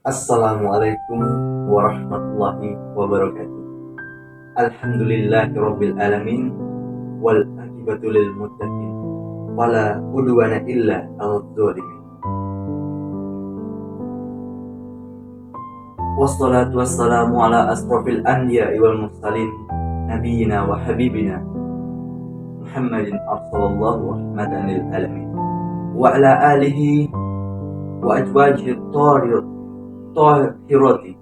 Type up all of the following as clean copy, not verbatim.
Assalamualaikum warahmatullahi wabarakatuh. Alhamdulillahi rabbil alamin wal akibatu lil muttaqin wala udwana illa 'alal zalimin. Wassalatu wassalamu ala asrofil anbiya'i wal mursalin nabiyyina wa habibina Muhammadin arsalallahu rahmatan lil alamin wa ala alihi wa azwajihi tahirati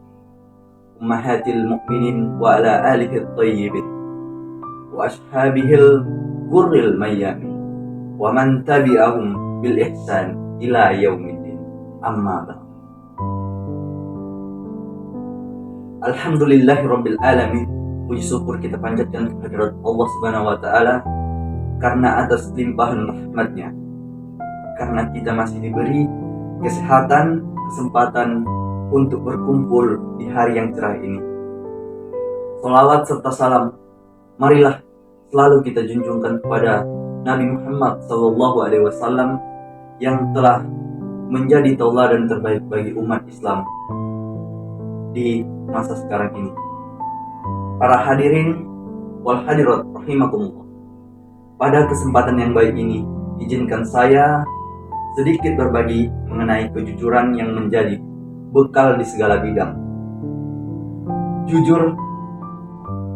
ummahatil mu'minin wa ala alihi at-tayyibin wa ashabihil gurril mayyamin wa man tabi'ahum bil ihsan ila yaumiddin. Amma ba'd. Alhamdulillahi rabbil alamin. Puji syukur kita panjatkan kehadirat Allah Subhanahu wa taala karena atas limpahan rahmatnya, karena kita masih diberi kesehatan, kesempatan untuk berkumpul di hari yang cerah ini. Salawat serta salam marilah selalu kita junjungkan kepada Nabi Muhammad SAW yang telah menjadi tauladan terbaik bagi umat Islam di masa sekarang ini. Para hadirin wal hadirat rahimakumullah, pada kesempatan yang baik ini izinkan saya sedikit berbagi mengenai kejujuran yang menjadi bekal di segala bidang. Jujur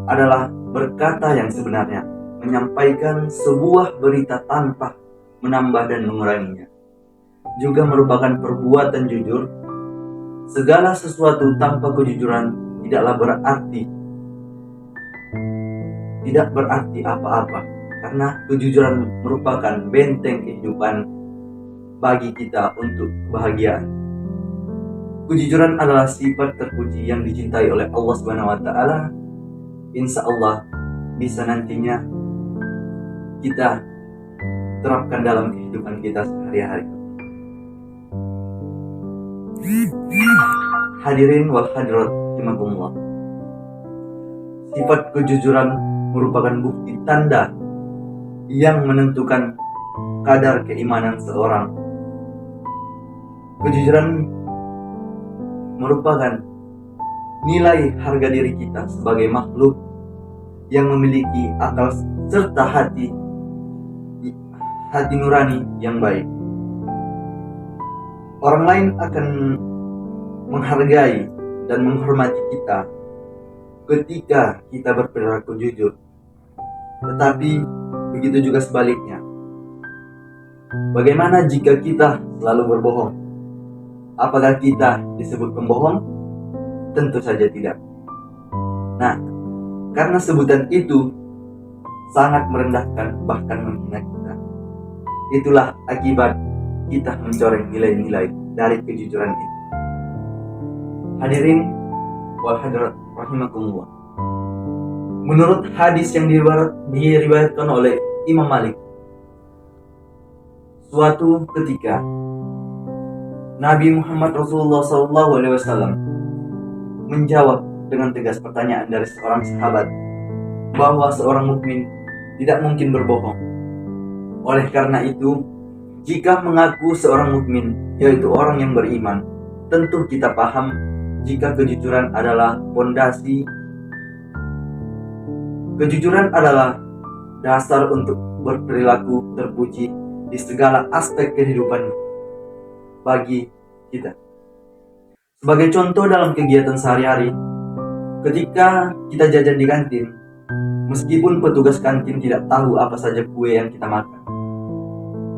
adalah berkata yang sebenarnya, menyampaikan sebuah berita tanpa menambah dan menguranginya. Juga merupakan perbuatan jujur. Segala sesuatu tanpa kejujuran tidak berarti apa-apa, karena kejujuran merupakan benteng kehidupan bagi kita untuk kebahagiaan. Kejujuran adalah sifat terpuji yang dicintai oleh Allah Subhanahu wa taala. Insya Allah bisa nantinya kita terapkan dalam kehidupan kita sehari-hari. Hadirin wal hadirat rahimakumullah. Sifat kejujuran merupakan bukti tanda yang menentukan kadar keimanan seorang. Kejujuran merupakan nilai harga diri kita sebagai makhluk yang memiliki akal serta hati nurani yang baik. Orang lain akan menghargai dan menghormati kita ketika kita berperilaku jujur. Tetapi begitu juga sebaliknya. Bagaimana jika kita selalu berbohong? Apakah kita disebut pembohong? Tentu saja tidak. Nah, karena sebutan itu sangat merendahkan, bahkan menghina kita. Itulah akibat kita mencoreng nilai-nilai dari kejujuran itu. Hadirin wal hadirat rahimakumullah. Menurut hadis yang diriwayatkan oleh Imam Malik, suatu ketika Nabi Muhammad Rasulullah SAW menjawab dengan tegas pertanyaan dari seorang sahabat bahwa seorang mukmin tidak mungkin berbohong. Oleh karena itu, jika mengaku seorang mukmin, yaitu orang yang beriman, tentu kita paham jika kejujuran adalah fondasi. Kejujuran adalah dasar untuk berperilaku terpuji di segala aspek kehidupan bagi kita. Sebagai contoh dalam kegiatan sehari-hari, ketika kita jajan di kantin, meskipun petugas kantin tidak tahu apa saja kue yang kita makan,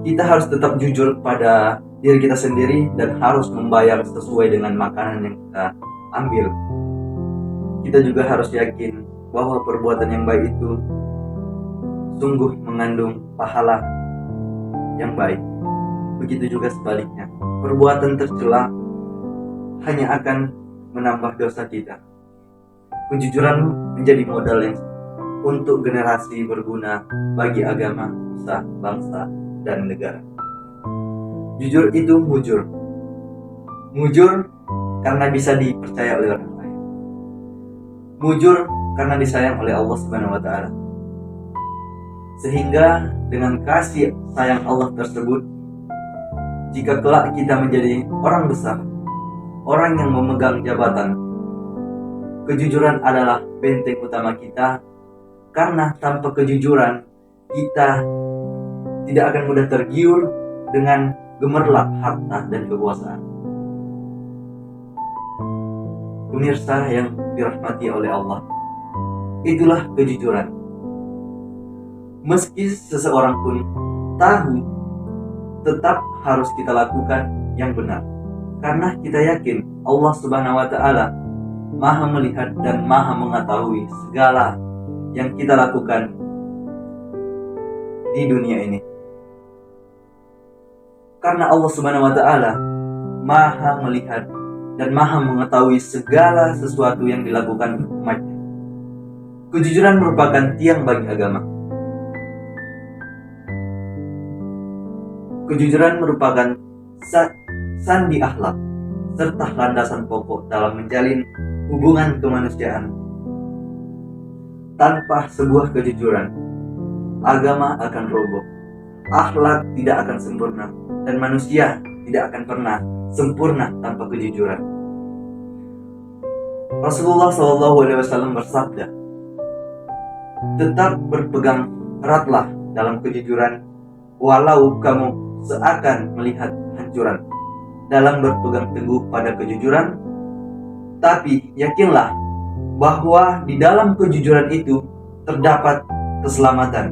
kita harus tetap jujur pada diri kita sendiri dan harus membayar sesuai dengan makanan yang kita ambil. Kita juga harus yakin bahwa perbuatan yang baik itu sungguh mengandung pahala yang baik. Begitu juga sebaliknya, perbuatan tercela hanya akan menambah dosa kita. Kejujuran menjadi modal yang untuk generasi berguna bagi agama, usaha, bangsa, dan negara. Jujur itu mujur. Mujur karena bisa dipercaya oleh orang lain. Mujur karena disayang oleh Allah Subhanahu wa taala. Sehingga dengan kasih sayang Allah tersebut, jika kelak kita menjadi orang besar, orang yang memegang jabatan. Kejujuran adalah benteng utama kita, karena tanpa kejujuran kita tidak akan mudah tergiur dengan gemerlap harta dan kekuasaan. Pemirsa yang dirahmati oleh Allah, itulah kejujuran. Meski seseorang pun tahu, tetap harus kita lakukan yang benar, karena kita yakin Allah Subhanahu wa Ta'ala Maha melihat dan Maha mengetahui segala yang kita lakukan di dunia ini. Karena Allah Subhanahu wa Ta'ala Maha melihat dan Maha mengetahui segala sesuatu yang dilakukan umatnya. Kejujuran merupakan tiang bagi agama. Kejujuran merupakan sandi akhlak serta landasan pokok dalam menjalin hubungan kemanusiaan. Tanpa sebuah kejujuran, agama akan roboh, akhlak tidak akan sempurna, dan manusia tidak akan pernah sempurna tanpa kejujuran. Rasulullah SAW bersabda, "Tetap berpegang eratlah dalam kejujuran, walau kamu seakan melihat hancuran." Dalam berpegang teguh pada kejujuran, tapi yakinlah bahwa di dalam kejujuran itu terdapat keselamatan.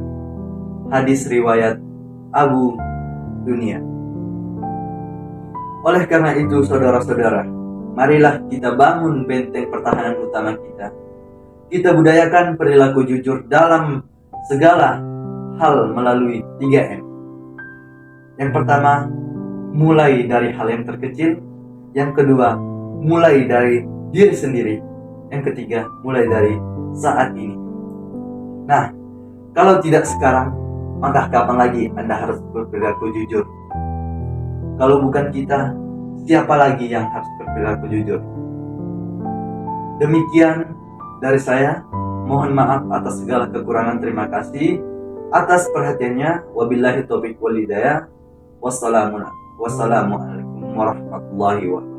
Hadis riwayat Abu Dunia. Oleh karena itu, saudara-saudara, marilah kita bangun benteng pertahanan utama kita. Kita budayakan perilaku jujur dalam segala hal melalui 3M. Yang pertama, mulai dari hal yang terkecil. Yang kedua, mulai dari diri sendiri. Yang ketiga, mulai dari saat ini. Nah, kalau tidak sekarang, maka kapan lagi Anda harus berperilaku jujur? Kalau bukan kita, siapa lagi yang harus berperilaku jujur? Demikian dari saya. Mohon maaf atas segala kekurangan. Terima kasih atas perhatiannya. Wabillahi taufiq wal hidayah. Wassalamualaikum warahmatullahi wabarakatuh.